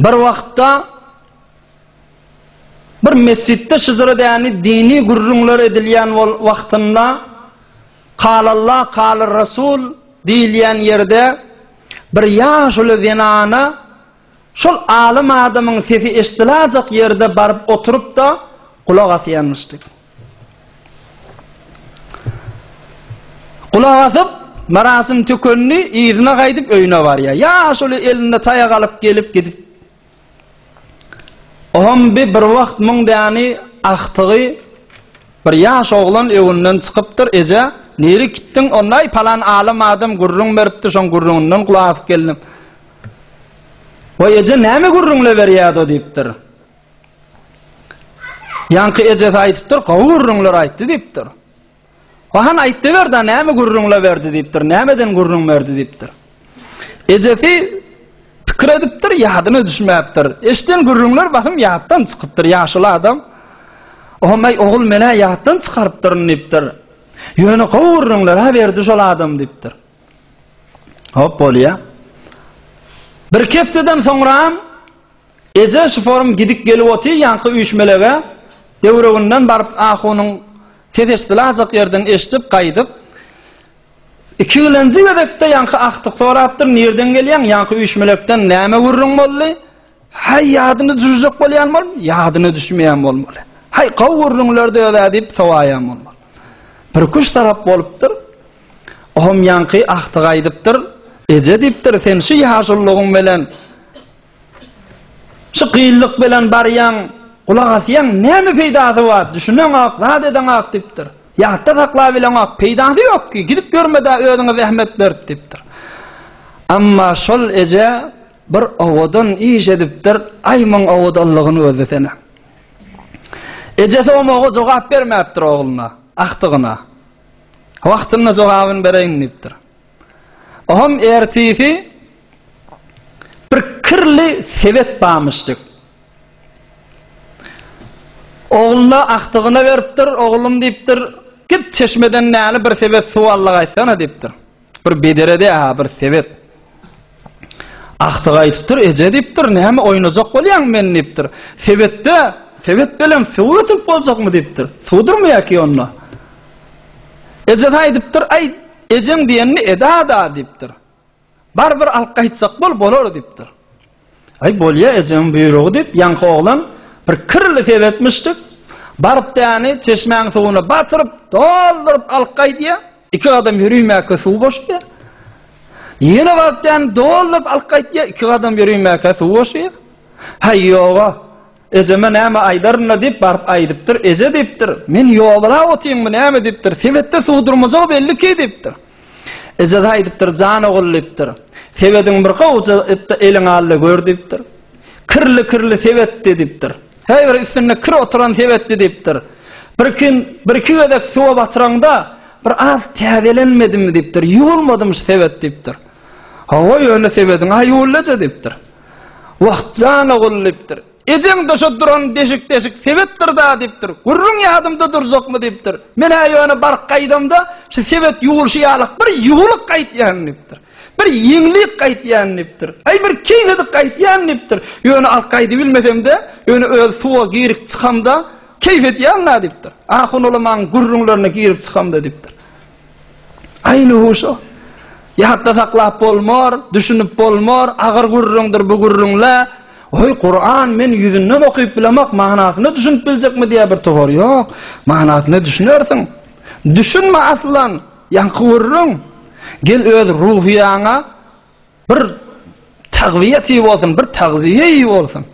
Bir wagtda bir mescitte şızırı yani dini gurrunlar edilyen wagtynda qalallah qalar rasul diýilýän yerde bir ýaş uly zenana şol alim adamyň sesi eşdiläjek yerde barıp oturup da kulak asýanmışdy. Kulak asyp marasim tökönni ýerine gaýdyp öýüne barýar. Ýaş uly elinde taýak alyp gelip gidip. Oham bir wagt müň däni aktygy bir ýaş oglan öwünden çykypdyr eje. Neri gittin onday falan alim adam gurrun beripdi şon gurrundan kulak asyp geldim. O eje näme gurrunla berýärdi diýipdir. Ýanky eje aýdypdyr, gurrunlar aýtdy diýipdir. Wahan aýtdy berdi, näme gurrunla berdi diýipdir, nämeden gurrun berdi diýipdir. Ejesi pikir edipdir, ýadyna düşmäpdir. Eşden gurrunlar bakym ýatdan çykypdyr, ýaşly adam. Ohmay ogul mene ýatdan çykarypdyr diýipdir. Ýöne gurrunlar ha berdi şol adam diýipdir. Hop bolýa. Bir kefteden soňra eje şu forum gidip gelip oty ýanky üýşmelege döwreginden baryp ahunyň tedeşdiläjek ýerden eşdip gaýdyp 2 ýyl öňde ýanky aktyk sorapdyr nerden gelýän ýanky üýşmelekden näme gurrun boldy? Hay ýadyny düşürjek bolýan bolmy? Ýadyny düşmeýän bolmaly. Hay gurrunlarda öýle diýip sowaýan bolmaly. Bir kuş tarap bolupdyr. Oham ýanky aktyk aýdypdyr. Eje diýipdir, sen şu ýaşullygyň bilen şu gyllyk bilen barýan, kulak asýan näme peýdasy bar? Düşüneň ak, zat eden ak diýipdir. Ýatda sakla bilen ak peýdasy ýok ki, gidip görmede özüňe zähmet berip diýipdir. Amma şol eje bir owadan iş edipdir, aýmaň owadallygyny özü sene. Eje soňmaga jogap bermäpdir oglyna, aktygyna. Wagtyna jogabyny bereýin diýipdir. Oham ertisi bir kirli sebet bağmıştık. Oğluna aktıgına veripdir, oğlum deyipdir, git çeşmeden näli bir sebet su Allah aýtsana deyipdir. Bir bederede bir sebet. Aktyg aýdypdyr, eje deyipdir, näme oýnajak bolýan men deyipdir. Sebet bilen suw ötüp boljakmy deyipdir. Suwdurmy ýa-ki onda? Eje aýdypdyr, ay ejem diýenni eda diýipdir. Bar bir alqaýtsak bolar diýipdir. Ay bolýa ejem buýrugy diýip ýanky oglan bir kirli sebetmişdik. Baryp ýani çeşmeň suwuny batyryp, dolduryp alqaýdy. 2 adam ýürüýmäke suw boşdy. Ýene baryp ýani dolduryp alqaýdy. 2 adam ýürüýmäke suw boşdy. Hay ýoga. Ejeme näme aýdaryna diýip baryp aýdypdyr. Eje diýipdir. Men ýogala otýyňmy näme diýipdir. Sebetde suwdurmajak belli ki diýipdir. Eje aýdypdyr, jan ogul diýipdir. Sebediň bir gowja eliň aldy gör diýipdir. Kirli sebet diýipdir. Her bir üstüne kir oturan sebet diýipdir. Bir iki wedek suwa batyranda bir az täzelenmedimmi diýipdir. Ýuwulmadym sebet diýipdir. Hawa ýöne sebediň ýuwulaja diýipdir. Wagt jan ogul diýipdir. Ejem de duran deşik sebetdir da diýipdir. Gurrun ýadymda durjakmy diýipdir. Men ýöne bar gaýdamda şu sebet ýuwulşy ýalyk bir ýuwulyk gaýtýan diýipdir. Bir ýeňlik gaýtýan diýipdir. Ay bir keýnedi gaýtýan diýipdir. Ýöne alqaýdy bilmedimde, ýöne öz suwa girip çykamda keýfet ýalna diýipdir. Ahun ulamaň gurrunlaryna girip çykamda diýipdir. Aýny hoşa. Ýatda saklap bolmar, düşünüp bolmar, agyr gurrundur bu gurrunla. Oy Kur'an men yüzünden okuyup bilemek manasyny düşünüp biljekmi diye bir tovar ýok. Manasyny düşünersiň. Düşünme aslan, ýanky gurrun. Gel öz ruhiýaňa bir tagwiyeti bolsun, bir tagziye bolsun.